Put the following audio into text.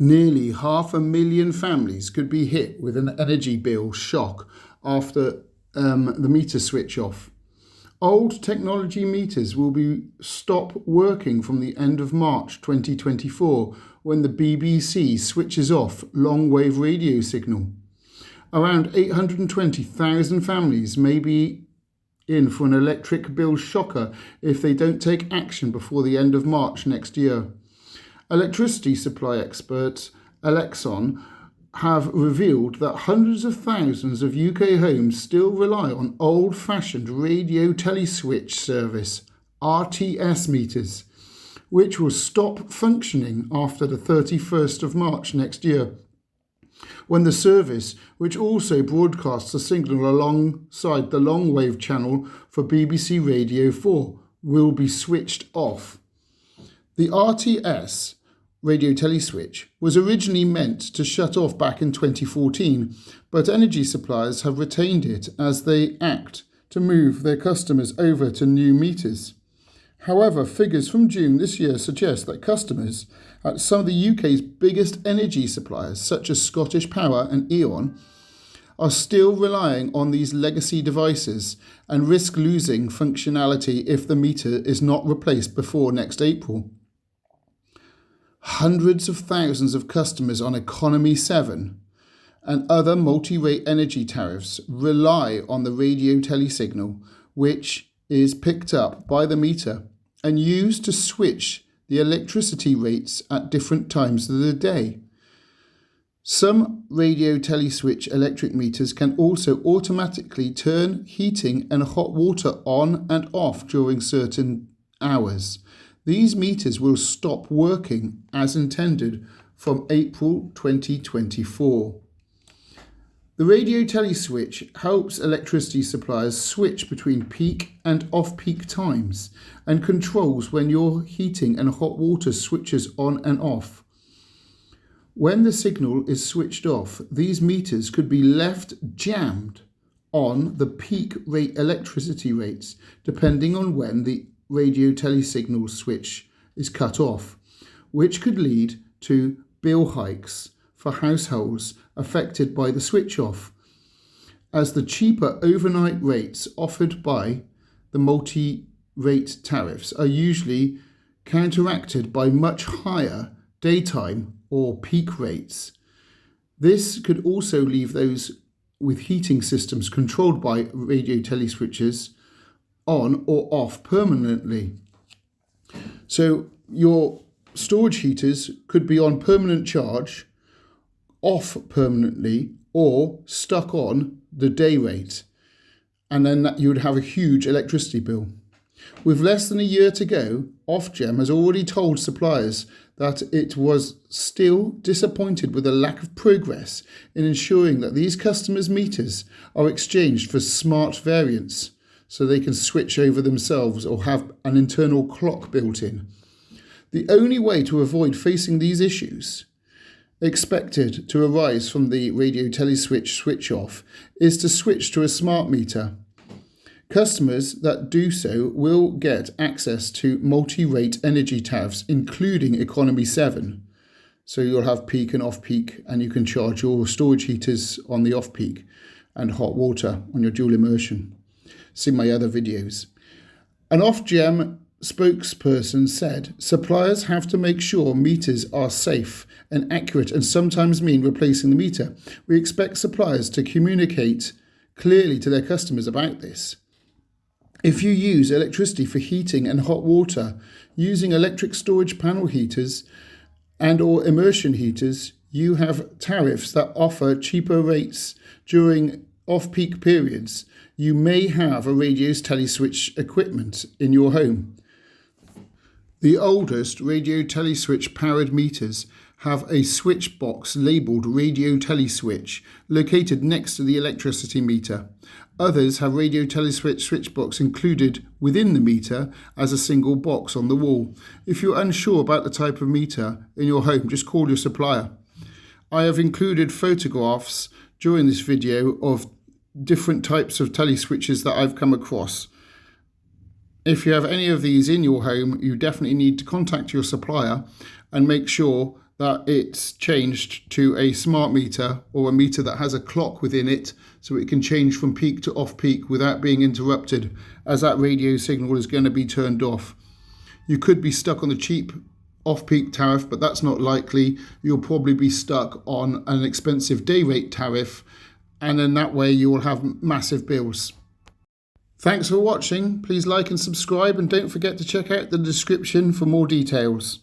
Nearly 500,000 families could be hit with an energy bill shock after the meter switch off. Old technology meters will stop working from the end of March 2024 when the BBC switches off long-wave radio signal. Around 820,000 families may be in for an electric bill shocker if they don't take action before the end of March next year. Electricity supply experts Alexon have revealed that hundreds of thousands of UK homes still rely on old-fashioned radio teleswitch service, RTS meters, which will stop functioning after the 31st of March next year, when the service, which also broadcasts a signal alongside the long-wave channel for BBC Radio 4, will be switched off. The RTS radio teleswitch was originally meant to shut off back in 2014, but energy suppliers have retained it as they act to move their customers over to new meters. However, figures from June this year suggest that customers at some of the UK's biggest energy suppliers, such as Scottish Power and E.ON, are still relying on these legacy devices and risk losing functionality if the meter is not replaced before next April. Hundreds of thousands of customers on Economy 7 and other multi-rate energy tariffs rely on the radio telesignal, which is picked up by the meter and used to switch the electricity rates at different times of the day. Some radio teleswitch electric meters can also automatically turn heating and hot water on and off during certain hours. These meters will stop working as intended from April 2024. The radio teleswitch helps electricity suppliers switch between peak and off-peak times and controls when your heating and hot water switches on and off. When the signal is switched off, these meters could be left jammed on the peak rate electricity rates, depending on when the radio telesignal switch is cut off, which could lead to bill hikes for households affected by the switch off, as the cheaper overnight rates offered by the multi-rate tariffs are usually counteracted by much higher daytime or peak rates. This could also leave those with heating systems controlled by radio teleswitches on or off permanently. So your storage heaters could be on permanent charge, off permanently, or stuck on the day rate, and then you would have a huge electricity bill. With less than a year to go, Ofgem has already told suppliers that it was still disappointed with the lack of progress in ensuring that these customers' meters are exchanged for smart variants, so they can switch over themselves or have an internal clock built in. The only way to avoid facing these issues expected to arise from the radio teleswitch switch off is to switch to a smart meter. Customers that do so will get access to multi-rate energy tariffs, including Economy 7. So you'll have peak and off-peak, and you can charge your storage heaters on the off-peak and hot water on your dual immersion. See my other videos. An Ofgem spokesperson said, suppliers have to make sure meters are safe and accurate and sometimes mean replacing the meter. We expect suppliers to communicate clearly to their customers about this. If you use electricity for heating and hot water using electric storage panel heaters and or immersion heaters, you have tariffs that offer cheaper rates during off-peak periods. You may have a radio teleswitch equipment in your home. The oldest radio teleswitch powered meters have a switch box labelled radio teleswitch located next to the electricity meter. Others have radio teleswitch switch box included within the meter as a single box on the wall. If you're unsure about the type of meter in your home, just call your supplier. I have included photographs during this video of different types of teleswitches that I've come across. If you have any of these in your home, you definitely need to contact your supplier and make sure that it's changed to a smart meter or a meter that has a clock within it, so it can change from peak to off peak without being interrupted, as that radio signal is going to be turned off. You could be stuck on the cheap off-peak tariff, but that's not likely. You'll probably be stuck on an expensive day rate tariff, and in that way you will have massive bills. Thanks for watching. Please like and subscribe, and don't forget to check out the description for more details.